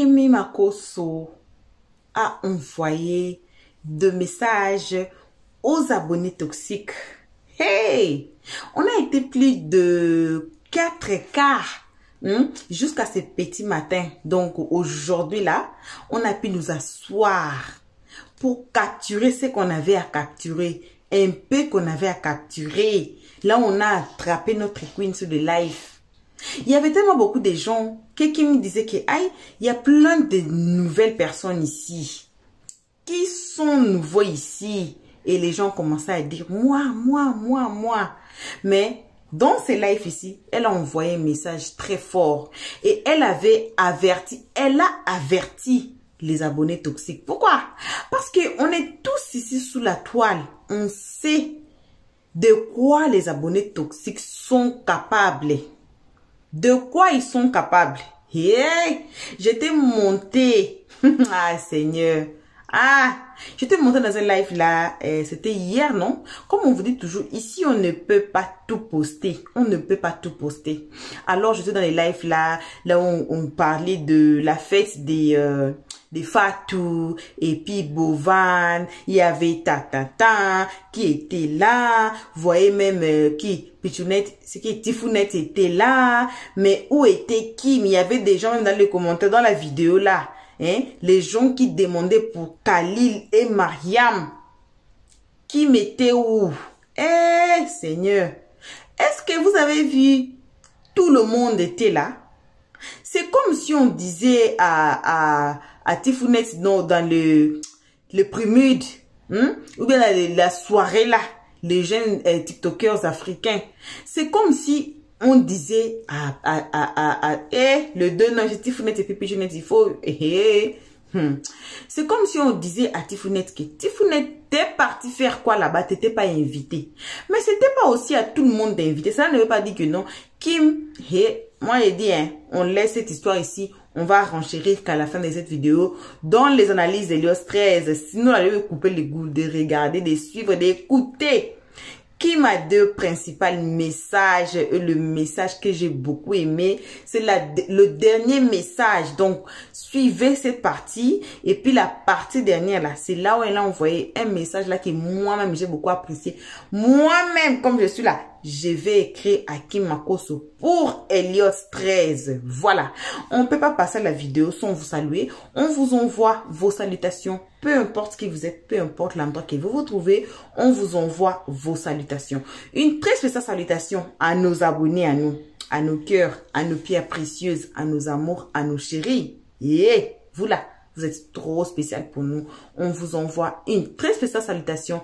Kimi Makosso a envoyé de messages aux abonnés toxiques. Hey! On a été plus de 4 quarts jusqu'à ce petit matin. Donc aujourd'hui là, on a pu nous asseoir pour capturer ce qu'on avait à capturer. Un peu qu'on avait à capturer. Là, on a attrapé notre queen sur le live. Il y avait tellement beaucoup de gens qui me disaient que aïe, il y a plein de nouvelles personnes ici. Qui sont nouveaux ici? Et les gens commençaient à dire moi. Mais dans ces lives ici, elle a envoyé un message très fort. Et elle a averti les abonnés toxiques. Pourquoi? Parce qu'on est tous ici sous la toile. On sait de quoi les abonnés toxiques sont capables. De quoi ils sont capables. Hey, j'étais montée. Ah, Seigneur. Ah, j'étais montée dans un live là. C'était hier, non? Comme on vous dit toujours, ici, on ne peut pas tout poster. On ne peut pas tout poster. Alors, j'étais dans les lives là où on parlait de la fête des Fatou, et puis Bovan, il y avait Tatata qui était là, vous voyez même qui, Pichounette, c'est qui, Tifounette était là, mais où était Kim? Il y avait des gens même dans les commentaires, dans la vidéo là, hein, les gens qui demandaient pour Khalil et Mariam. Kim était où? Eh, Seigneur, est-ce que vous avez vu? Tout le monde était là. C'est comme si on disait à Tifounette dans le prélude, ou bien la soirée là, les jeunes TikTokers africains. C'est comme si on disait le 2 non, Tifounette et puis Pichounette, il faut. C'est comme si on disait à Tifounette que Tifounette, t'es parti faire quoi là-bas, t'étais pas invité. Mais c'était pas aussi à tout le monde d'inviter. Ça ne veut pas dire que non. Kim, moi j'ai dit, on laisse cette histoire ici. On va renchérir qu'à la fin de cette vidéo, dans les analyses d'Elios 13, sinon allez vous couper les goûts de regarder, de suivre, d'écouter. Kim a deux principaux messages. Le message que j'ai beaucoup aimé, c'est le dernier message. Donc, suivez cette partie. Et puis, la partie dernière, là, c'est là où elle a envoyé un message là que moi-même, j'ai beaucoup apprécié. Moi-même, comme je suis là, je vais écrire à Kim Makosso pour Elios 13. Voilà. On ne peut pas passer la vidéo sans vous saluer. On vous envoie vos salutations. Peu importe qui vous êtes, peu importe l'endroit que vous vous trouvez, on vous envoie vos salutations. Une très spéciale salutation à nos abonnés, à nos cœurs, à nos pierres précieuses, à nos amours, à nos chéris. Et vous là, vous êtes trop spécial pour nous. On vous envoie une très spéciale salutation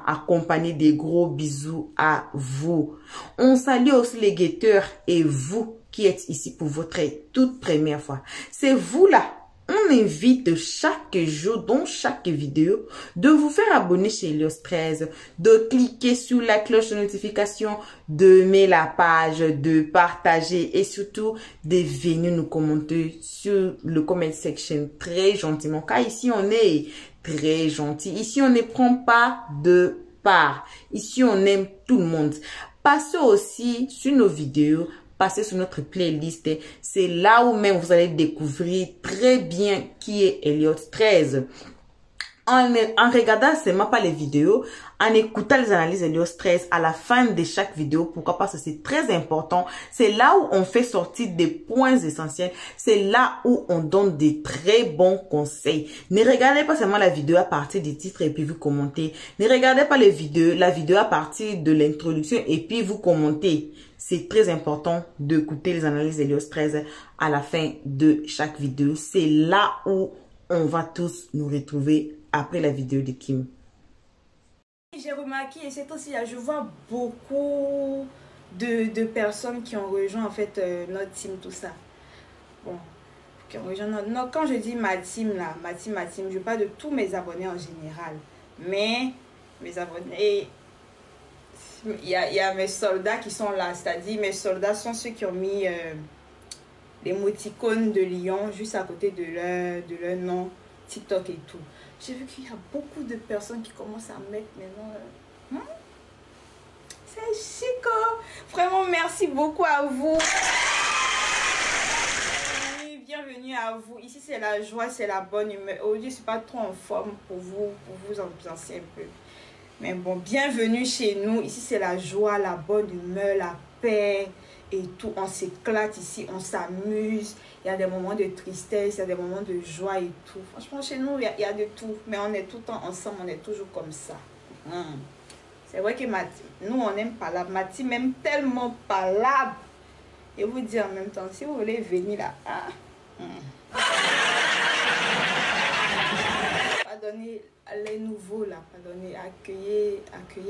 accompagnée des gros bisous à vous. On salue aussi les guetteurs et vous qui êtes ici pour votre toute première fois. C'est vous là. On invite chaque jour, dans chaque vidéo, de vous faire abonner chez Elios 13, de cliquer sur la cloche de notification, d'aimer la page, de partager et surtout de venir nous commenter sur le comment section très gentiment. Car ici, on est très gentil. Ici, on ne prend pas de part. Ici, on aime tout le monde. Passez aussi sur nos vidéos. Passez sur notre playlist. C'est là où même vous allez découvrir très bien qui est Elios 13. En regardant seulement pas les vidéos, en écoutant les analyses d'Elios 13 à la fin de chaque vidéo. Pourquoi? Parce que c'est très important. C'est là où on fait sortir des points essentiels. C'est là où on donne des très bons conseils. Ne regardez pas seulement la vidéo à partir des titres et puis vous commentez. Ne regardez pas la vidéo à partir de l'introduction et puis vous commentez. C'est très important d'écouter les analyses d'Elios 13 à la fin de chaque vidéo. C'est là où on va tous nous retrouver après la vidéo de Kim. J'ai remarqué, et c'est aussi là, je vois beaucoup de personnes qui ont rejoint en fait notre team, tout ça. Bon, qui ont rejoint notre... quand je dis ma team là, ma team, je parle de tous mes abonnés en général. Mais mes abonnés... Il y a mes soldats qui sont là, c'est-à-dire mes soldats sont ceux qui ont mis l'émoticône de lion juste à côté de leur nom, TikTok et tout. J'ai vu qu'il y a beaucoup de personnes qui commencent à mettre maintenant... C'est chic, Vraiment, merci beaucoup à vous. Bienvenue bienvenue à vous. Ici, c'est la joie, c'est la bonne humeur. Aujourd'hui, je ne suis pas trop en forme pour vous ambiancer un peu. Mais bon, bienvenue chez nous. Ici, c'est la joie, la bonne humeur, la paix et tout. On s'éclate ici, on s'amuse. Il y a des moments de tristesse, il y a des moments de joie et tout. Franchement, chez nous, il y a de tout. Mais on est tout le temps ensemble, on est toujours comme ça. C'est vrai que nous, on aime palabre. Mati m'aime tellement palabre. Et vous dire en même temps, si vous voulez venir là, pardonnez les nouveaux là, pardonnez, accueillez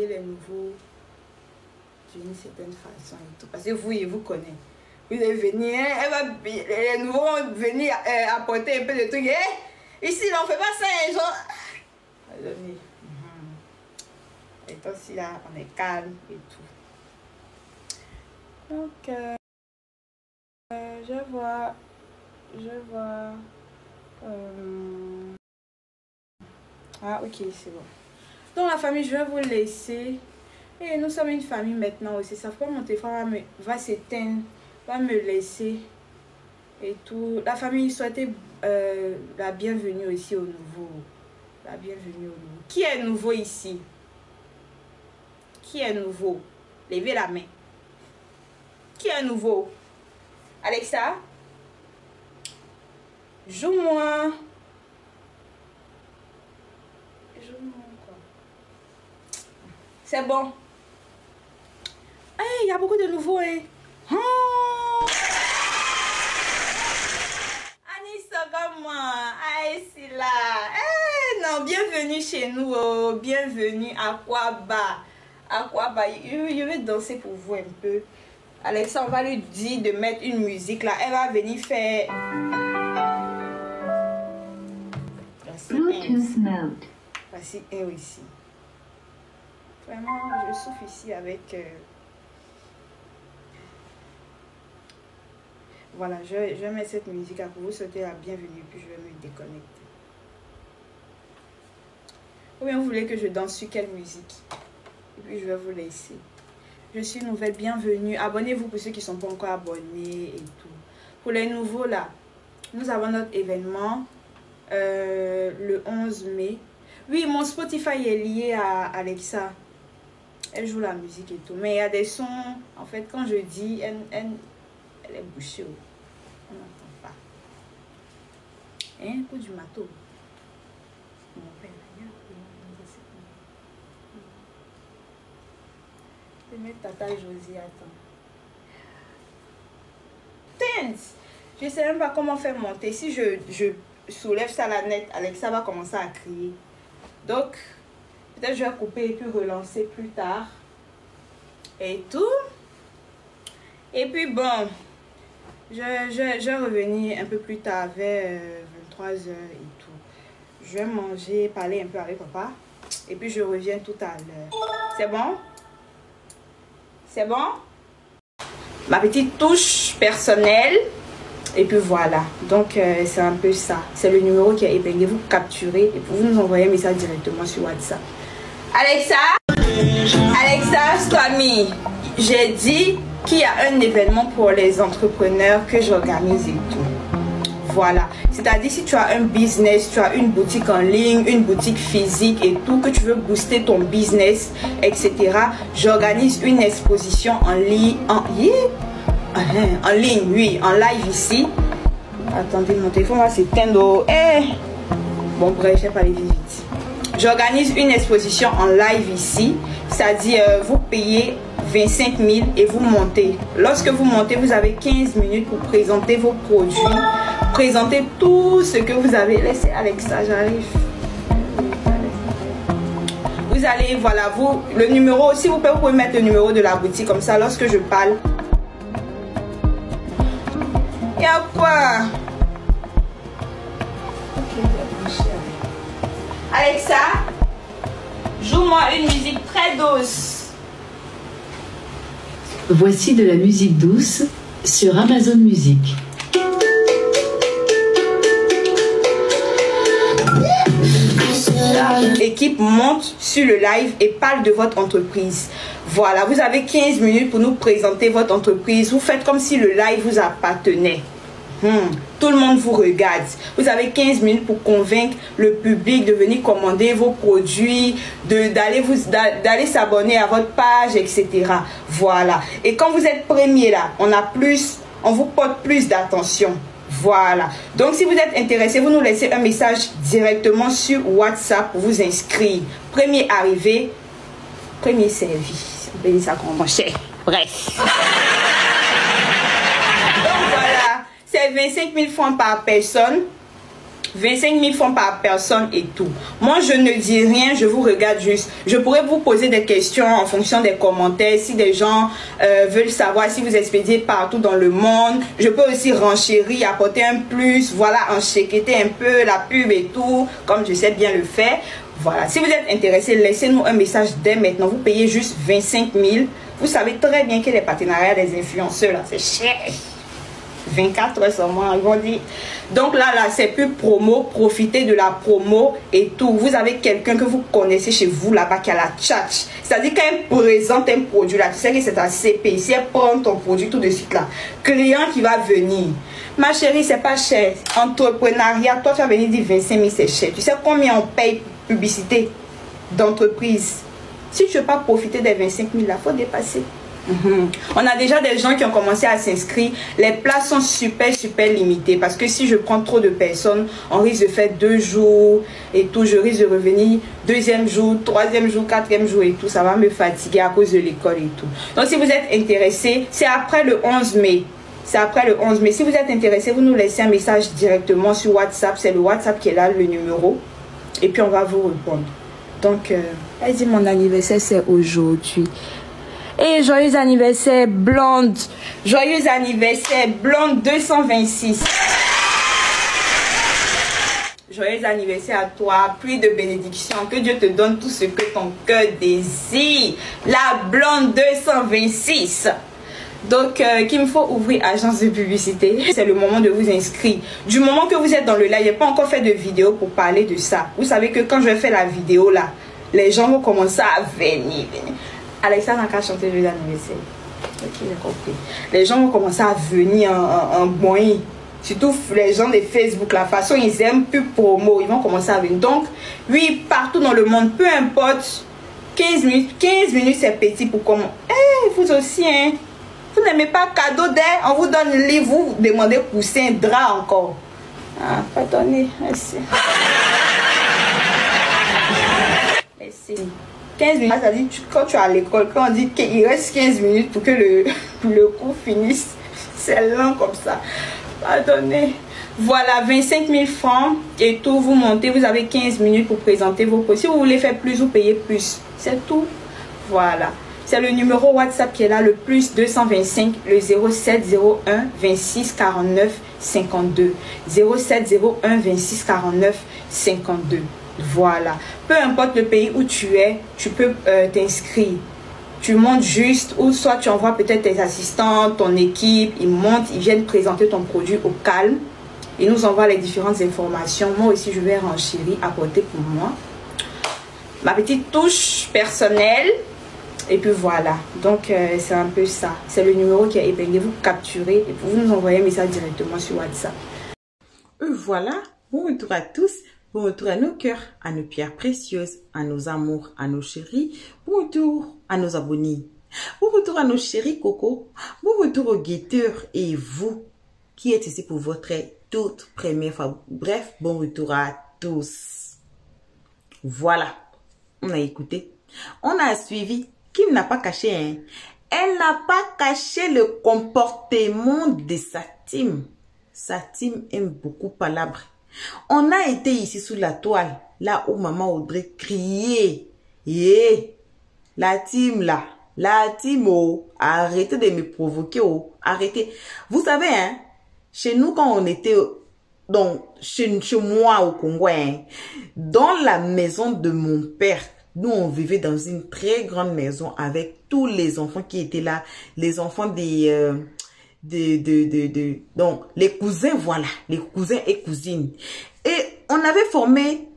les nouveaux d'une certaine façon et tout. Parce que vous connaissez. Vous allez venir, les nouveaux vont venir apporter un peu de trucs. Ici, là, on ne fait pas ça, les gens. Pardonnez. Et toi aussi là, on est calme et tout. Donc, je vois. Ah, ok, c'est bon. Donc, la famille, je vais vous laisser. Et nous sommes une famille maintenant aussi. Ça fait pas mon téléphone va s'éteindre, va me laisser et tout. La famille, souhaitez la bienvenue aussi au nouveau. La bienvenue au nouveau. Qui est nouveau ici? Qui est nouveau? Levez la main. Qui est nouveau? Alexa? Joue-moi. Joue-moi quoi? C'est bon. Il y a beaucoup de nouveaux, hein. Anissa, comment? C'est là. Non, bienvenue chez nous. Oh. Bienvenue à Aquaba. Aquaba, je vais danser pour vous un peu. Alexa, on va lui dire de mettre une musique là. Elle va venir faire. Bluetooth mode. Voici un ici. Vraiment, je souffle ici avec. Voilà, je vais mettre cette musique là pour vous souhaiter la bienvenue. Puis je vais me déconnecter. Ou bien vous voulez que je danse sur quelle musique? Et puis je vais vous laisser. Je suis nouvelle, bienvenue. Abonnez-vous pour ceux qui ne sont pas encore abonnés et tout. Pour les nouveaux là, nous avons notre événement le 11 mai. Oui, mon Spotify est lié à Alexa. Elle joue la musique et tout. Mais il y a des sons, en fait, quand je dis, elle est bouchée. On n'entend pas. Coup du matos. Mon père, je vais mettre Tata Josie, attends. Je ne sais même pas comment faire monter. Si je soulève ça à la net, Alexa va commencer à crier. Donc, peut-être je vais couper et puis relancer plus tard. Et tout. Et puis bon, je vais revenir un peu plus tard vers 23h et tout. Je vais manger, parler un peu avec papa. Et puis je reviens tout à l'heure. C'est bon? C'est bon? Ma petite touche personnelle. Et puis voilà. Donc c'est un peu ça. C'est le numéro qui est épinglé. Vous capturez et vous nous envoyez un message directement sur WhatsApp. Alexa? Alexa, Swami. J'ai dit qu'il y a un événement pour les entrepreneurs que j'organise et tout. Voilà. C'est-à-dire si tu as un business, tu as une boutique en ligne, une boutique physique et tout, que tu veux booster ton business, etc. J'organise une exposition en ligne. En ligne, oui, en live ici. Attendez, mon téléphone va s'éteindre. Bon, bref, je vais pas aller vite. J'organise une exposition en live ici. C'est-à-dire, vous payez 25 000 et vous montez. Lorsque vous montez, vous avez 15 minutes pour présenter vos produits, présenter tout ce que vous avez. Laissez Alexa, j'arrive. Vous allez, voilà, le numéro, si vous pouvez mettre le numéro de la boutique comme ça, lorsque je parle. Il y a quoi? Alexa, joue-moi une musique très douce. Voici de la musique douce sur Amazon Music. L'équipe monte sur le live et parle de votre entreprise. Voilà, vous avez 15 minutes pour nous présenter votre entreprise. Vous faites comme si le live vous appartenait. Tout le monde vous regarde. Vous avez 15 minutes pour convaincre le public de venir commander vos produits, d'aller s'abonner à votre page, etc. Voilà. Et quand vous êtes premier là, on vous porte plus d'attention. Voilà. Donc, si vous êtes intéressé, vous nous laissez un message directement sur WhatsApp pour vous inscrire. Premier arrivé, premier servi. On peut dire ça comme mon cher. Bref. Donc, voilà. C'est 25 000 francs par personne. 25 000 francs par personne et tout. Moi, je ne dis rien, je vous regarde juste. Je pourrais vous poser des questions en fonction des commentaires. Si des gens veulent savoir si vous expédiez partout dans le monde, je peux aussi renchérir, apporter un plus, voilà, enchèqueter un peu la pub et tout, comme je sais bien le faire. Voilà, si vous êtes intéressé, laissez-nous un message dès maintenant. Vous payez juste 25 000. Vous savez très bien que les partenariats des influenceurs, là, c'est cher. 24 heures seulement, ils vont dire. Donc là, c'est plus promo, profitez de la promo et tout. Vous avez quelqu'un que vous connaissez chez vous là-bas qui a la tchatch. C'est-à-dire qu'elle présente un produit là, tu sais que c'est un CP. Si elle prend ton produit tout de suite là, client qui va venir. Ma chérie, c'est pas cher. Entrepreneuriat, toi tu vas venir dire 25 000, c'est cher. Tu sais combien on paye publicité d'entreprise? Si tu ne veux pas profiter des 25 000 là, il faut dépasser. On a déjà des gens qui ont commencé à s'inscrire. Les places sont super limitées parce que si je prends trop de personnes, on risque de faire 2 jours et tout, je risque de revenir 2e jour, 3e jour, 4e jour et tout, ça va me fatiguer à cause de l'école et tout. Donc si vous êtes intéressé, c'est après le 11 mai. C'est après le 11 mai. Si vous êtes intéressé, vous nous laissez un message directement sur WhatsApp. C'est le WhatsApp qui est là, le numéro. Et puis on va vous répondre. Donc, elle dit mon anniversaire c'est aujourd'hui. Et joyeux anniversaire Blonde. Joyeux anniversaire Blonde 226. Joyeux anniversaire à toi. Pluie de bénédictions. Que Dieu te donne tout ce que ton cœur désire. La Blonde 226. Donc, qu'il me faut ouvrir agence de publicité. C'est le moment de vous inscrire. Du moment que vous êtes dans le live, je n'ai pas encore fait de vidéo pour parler de ça. Vous savez que quand je vais faire la vidéo là, les gens vont commencer à venir. Alexa n'a qu'à chanter joyeux anniversaire. Ok, j'ai compris. Les gens vont commencer à venir en moyen. Surtout les gens de Facebook, la façon ils aiment plus promo, ils vont commencer à venir. Donc, oui, partout dans le monde, peu importe, 15 minutes c'est petit pour comment. Vous aussi, hein. Vous n'aimez pas cadeau d'air, on vous donne le livre, vous demandez coussin, drap encore. Ah, pardonnez, merci. Merci. 15 minutes, ça dit quand tu es à l'école, quand on dit qu'il reste 15 minutes pour que le cours finisse, c'est lent comme ça. Pardonnez. Voilà, 25 000 francs et tout, vous montez, vous avez 15 minutes pour présenter vos produits. Si vous voulez faire plus, vous payez plus. C'est tout. Voilà. C'est le numéro WhatsApp qui est là, le plus 225, le 0701 26 49 52. 0701 26 49 52. Voilà. Peu importe le pays où tu es, tu peux t'inscrire. Tu montes juste, ou soit tu envoies peut-être tes assistants, ton équipe, ils montent, ils viennent présenter ton produit au calme. Ils nous envoient les différentes informations. Moi aussi, je vais renchérir, apporter pour moi ma petite touche personnelle. Et puis voilà. Donc, c'est un peu ça. C'est le numéro qui est épinglé. Vous capturez et vous nous envoyez un message directement sur WhatsApp. Voilà. Bon retour à tous. Bon retour à nos cœurs, à nos pierres précieuses, à nos amours, à nos chéris. Bon retour à nos abonnés. Bon retour à nos chéris Coco. Bon retour aux guetteurs et vous qui êtes ici pour votre toute première fois. Bref, bon retour à tous. Voilà. On a écouté. On a suivi. Kim n'a pas caché, hein. Elle n'a pas caché le comportement de sa team. Sa team aime beaucoup palabres. On a été ici sous la toile, là où maman Audrey criait. La team là, la team, oh, arrêtez de me provoquer, oh, arrêtez. Vous savez, hein, chez nous quand on était, donc, chez moi au Congo, hein, dans la maison de mon père, nous on vivait dans une très grande maison avec tous les enfants qui étaient là, les enfants donc les cousins, voilà, les cousins et cousines. Et on avait formé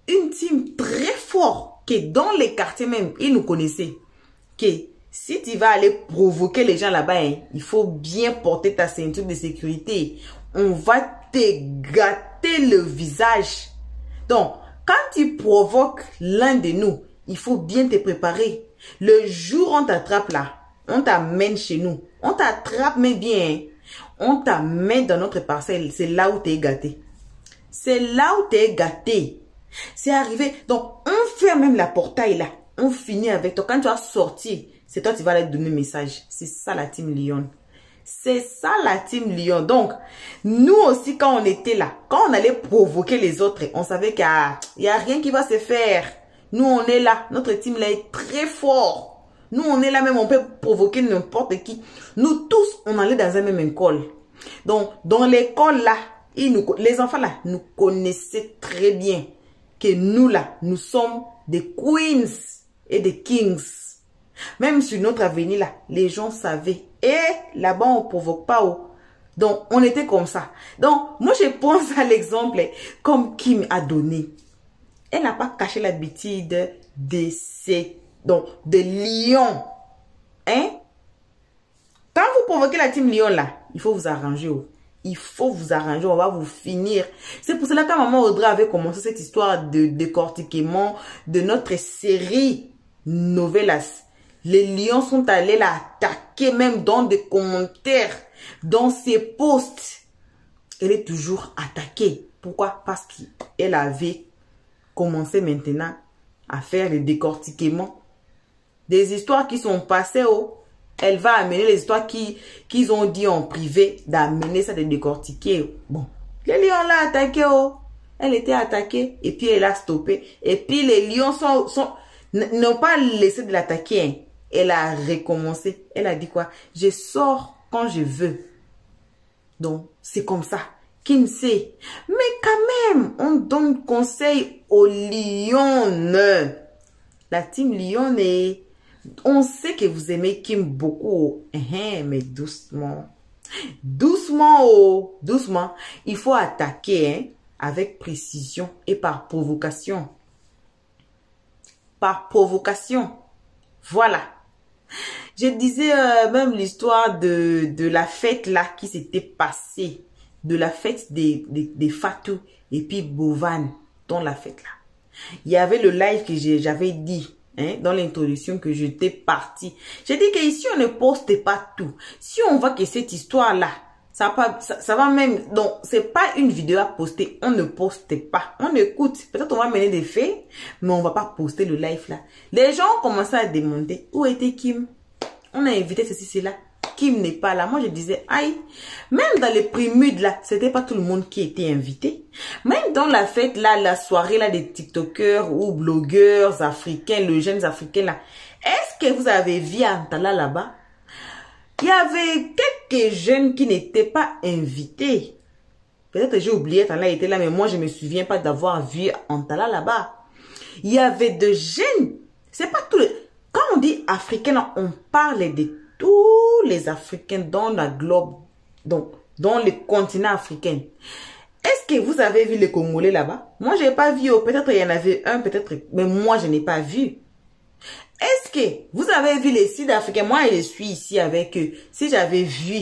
une team très forte que dans les quartiers même, ils nous connaissaient. Que si tu vas aller provoquer les gens là-bas, hein, il faut bien porter ta ceinture de sécurité. on va te gâter le visage. Donc, quand tu provoques l'un de nous, il faut bien te préparer. Le jour où on t'attrape là, on t'amène chez nous. On t'attrape, mais bien. On t'amène dans notre parcelle. C'est là où tu es gâté. C'est là où tu es gâté. C'est arrivé. Donc, on ferme même la portail là. On finit avec toi. Quand tu vas sortir, c'est toi qui vas leur donner le message. C'est ça la team Lion. C'est ça la team Lion. Donc, nous aussi, quand on était là, quand on allait provoquer les autres, on savait qu'il n'y a rien qui va se faire. Nous, on est là. Notre team là est très fort. Nous, on est là même, on peut provoquer n'importe qui. Nous tous, on allait dans un même école. Donc, dans l'école là, les enfants là, nous connaissaient très bien que nous là, nous sommes des queens et des kings. Même sur notre avenir là, les gens savaient. Et là-bas, on ne provoque pas. Donc, on était comme ça. Donc, moi, je pense à l'exemple comme Kim a donné. Elle n'a pas caché l'habitude de Lion. Hein? Quand vous provoquez la team Lion là, il faut vous arranger. Il faut vous arranger, on va vous finir. C'est pour cela que maman Audrey avait commencé cette histoire de décortiquement de notre série Novelas. Les lions sont allés l'attaquer même dans des commentaires, dans ses posts. Elle est toujours attaquée. Pourquoi? Parce qu'elle avait commencé maintenant à faire le décortiquement des histoires qui sont passées. Elle va amener les histoires qu'ils ont dit en privé, d'amener ça, de décortiquer. Bon, les lions l'ont attaqué. Elle était attaquée et puis elle a stoppé. Et puis les lions n'ont pas laissé de l'attaquer. Hein. Elle a recommencé. Elle a dit quoi? Je sors quand je veux. Donc, c'est comme ça. Qui ne sait? Mais quand même, on donne conseil aux lions. La team Lion est... On sait que vous aimez Kim beaucoup. Mais doucement. Doucement. Doucement. Il faut attaquer avec précision et par provocation. Par provocation. Voilà. Je disais même l'histoire de la fête là qui s'était passée. De la fête des Fatou et puis Bovan dans la fête là. Il y avait le live que j'avais dit dans l'introduction que j'étais partie. J'ai dit qu'ici on ne poste pas tout. Si on voit que cette histoire là, ça va même... Donc c'est pas une vidéo à poster. On ne poste pas. On écoute. Peut-être on va mener des faits, mais on va pas poster le live là. Les gens ont commencé à demander où était Kim. On a invité ceci, cela. Kim n'est pas là. Moi, je disais, aïe, même dans les prémudes là, c'était pas tout le monde qui était invité. Même dans la fête là, la soirée là des TikTokers ou blogueurs africains, les jeunes africains là, est-ce que vous avez vu Antala là-bas? Il y avait quelques jeunes qui n'étaient pas invités. Peut-être que j'ai oublié, Antala était là, mais moi, je me souviens pas d'avoir vu Antala là-bas. Il y avait de jeunes. C'est pas tout le... Quand on dit africain, on parle de tous les Africains dans la globe, donc dans le continent africain. Est-ce que vous avez vu les Congolais là-bas? Moi, je n'ai pas vu. Peut-être il y en avait un, peut-être, mais moi, je n'ai pas vu. Est-ce que vous avez vu les Sud-Africains? Moi, je suis ici avec eux. Si j'avais vu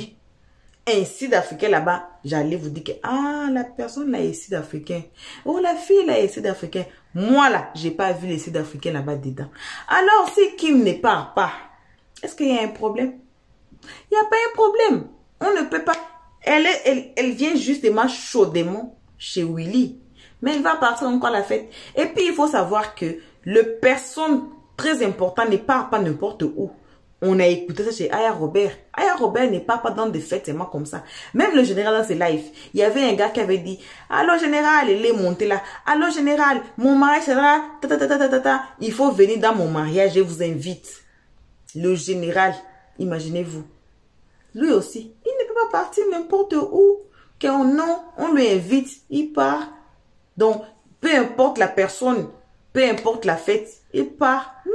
un Sud-Africain là-bas, j'allais vous dire que, la personne là est Sud-Africain. Oh, la fille là est Sud-Africain. Moi là, j'ai pas vu les Sud-Africains là-bas dedans. Alors, si Kim ne part pas, est-ce qu'il y a un problème? Il n'y a pas un problème. On ne peut pas. Elle vient justement chaudement chez Willy. Mais elle va partir encore à la fête. Et puis, il faut savoir que le personne très important ne part pas n'importe où. On a écouté ça chez Aya Robert. Aya Robert ne part pas dans des fêtes seulement comme ça. Même le général dans ses lives, il y avait un gars qui avait dit, allô général, il est monté là. Allô général, mon mariage sera... Il faut venir dans mon mariage, je vous invite. Le général, imaginez-vous. Lui aussi, il ne peut pas partir n'importe où. Quand non, on lui invite, il part. Donc, peu importe la personne, peu importe la fête, il part. Non.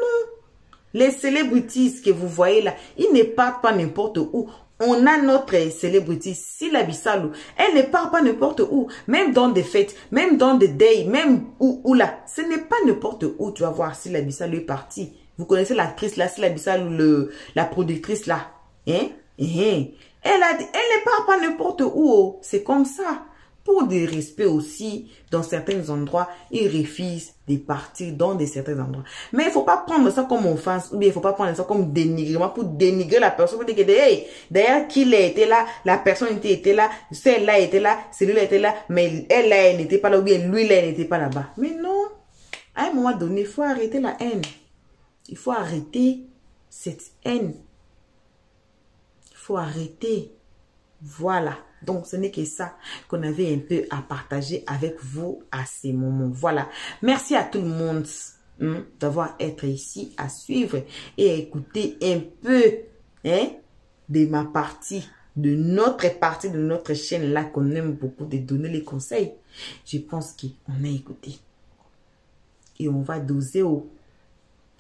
Les celebrities que vous voyez là, ils ne partent pas n'importe où. On a notre celebrity, Sylla Bissalo. Elle ne part pas n'importe où. Même dans des fêtes, même dans des days, même où là. Ce n'est pas n'importe où tu vas voir Sylla Bissalo est partie. Vous connaissez l'actrice là, Sylla Bissalo, la productrice là. Elle ne part pas n'importe où. C'est comme ça. Pour des respects aussi, dans certains endroits, ils refusent de partir dans certains endroits. Mais il ne faut pas prendre ça comme offense, ou bien il ne faut pas prendre ça comme dénigrement pour dénigrer la personne. Pour dire que, hey, d'ailleurs, qu'il a été là, la personne était là, celle-là était là, celui-là était là, mais elle là, elle n'était pas là, ou bien lui là, elle n'était pas là-bas. Mais non, à un moment donné, il faut arrêter la haine. Il faut arrêter cette haine. Il faut arrêter. Voilà. Donc, ce n'est que ça qu'on avait un peu à partager avec vous à ces moments. Voilà. Merci à tout le monde d'avoir été ici à suivre et à écouter un peu de ma partie, de notre chaîne là qu'on aime beaucoup, de donner les conseils. Je pense qu'on a écouté. Et on va doser au...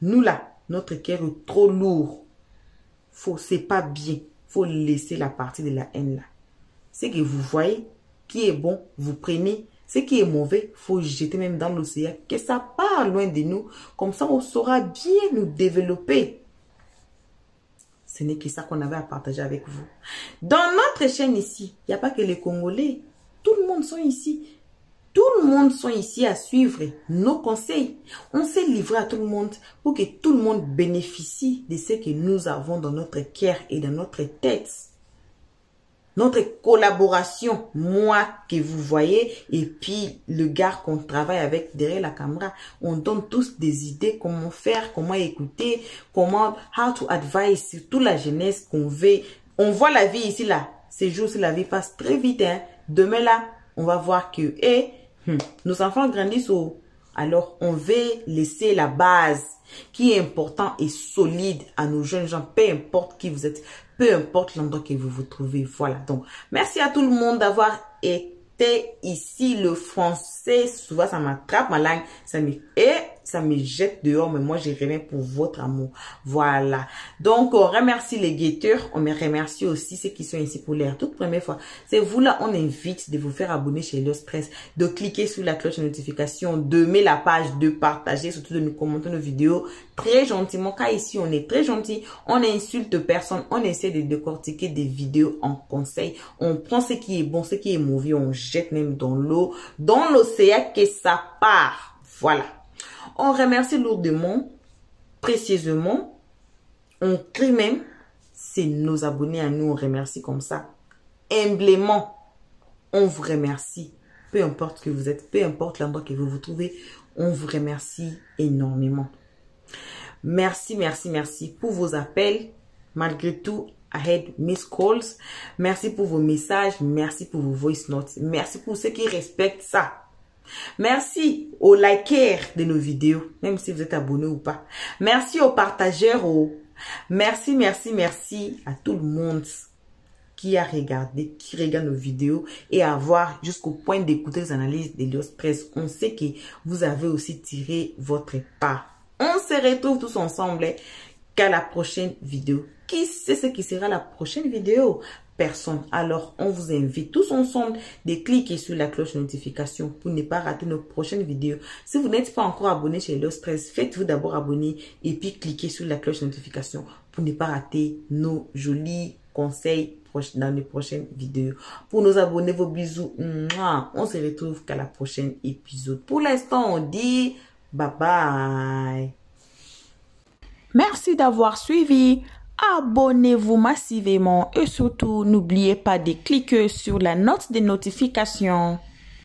Nous là, notre cœur est trop lourd. C'est pas bien. Faut laisser la partie de la haine là. Ce que vous voyez qui est bon, vous prenez. Ce qui est mauvais, faut jeter même dans l'océan. Que ça part loin de nous. Comme ça, on saura bien nous développer. Ce n'est que ça qu'on avait à partager avec vous. Dans notre chaîne ici, il n'y a pas que les Congolais. Tout le monde sont ici. Tout le monde sont ici à suivre nos conseils. On s'est livré à tout le monde pour que tout le monde bénéficie de ce que nous avons dans notre cœur et dans notre tête. Notre collaboration, moi que vous voyez, et puis le gars qu'on travaille avec derrière la caméra, on donne tous des idées, comment faire, comment écouter, how to advise, surtout la jeunesse qu'on veut. On voit la vie ici là, ces jours-ci la vie passe très vite. Demain là, on va voir que nos enfants grandissent. Alors on veut laisser la base qui est important et solide à nos jeunes gens, peu importe qui vous êtes, peu importe l'endroit que vous vous trouvez. Voilà, donc merci à tout le monde d'avoir été ici. Le français, souvent ça m'attrape ma langue, ça me jette dehors, mais moi je reviens pour votre amour. Voilà, donc on remercie les guetteurs, on me remercie aussi ceux qui sont ici pour la toute première fois. C'est vous là, on invite de vous faire abonner chez L'Express, de cliquer sur la cloche de notification, de mettre la page, de partager, surtout de nous commenter nos vidéos très gentiment, car ici on est très gentil, on n'insulte personne, on essaie de décortiquer des vidéos en conseil, on prend ce qui est bon, ce qui est mauvais, on jette même dans l'eau, dans l'océan que ça part. Voilà. On remercie lourdement, précieusement, on crie même, c'est nos abonnés à nous, on remercie comme ça. Humblement, on vous remercie, peu importe que vous êtes, peu importe l'endroit que vous vous trouvez, on vous remercie énormément. Merci, merci, merci pour vos appels, malgré tout, I had missed calls. Merci pour vos messages, merci pour vos voice notes, merci pour ceux qui respectent ça. Merci aux likers de nos vidéos, même si vous êtes abonné ou pas. Merci aux partageurs. Merci, merci, merci à tout le monde qui a regardé, qui regarde nos vidéos et à voir jusqu'au point d'écouter les analyses de L'Express. On sait que vous avez aussi tiré votre part. On se retrouve tous ensemble qu'à la prochaine vidéo. Qui sait ce qui sera la prochaine vidéo? Personne. Alors, on vous invite tous ensemble de cliquer sur la cloche de notification pour ne pas rater nos prochaines vidéos. Si vous n'êtes pas encore abonné chez L'Express, faites-vous d'abord abonner et puis cliquez sur la cloche de notification pour ne pas rater nos jolis conseils dans les prochaines vidéos. Pour nos abonnés, vos bisous. On se retrouve qu'à la prochaine épisode. Pour l'instant, on dit bye bye. Merci d'avoir suivi. Abonnez-vous massivement et surtout, n'oubliez pas de cliquer sur la note de notification.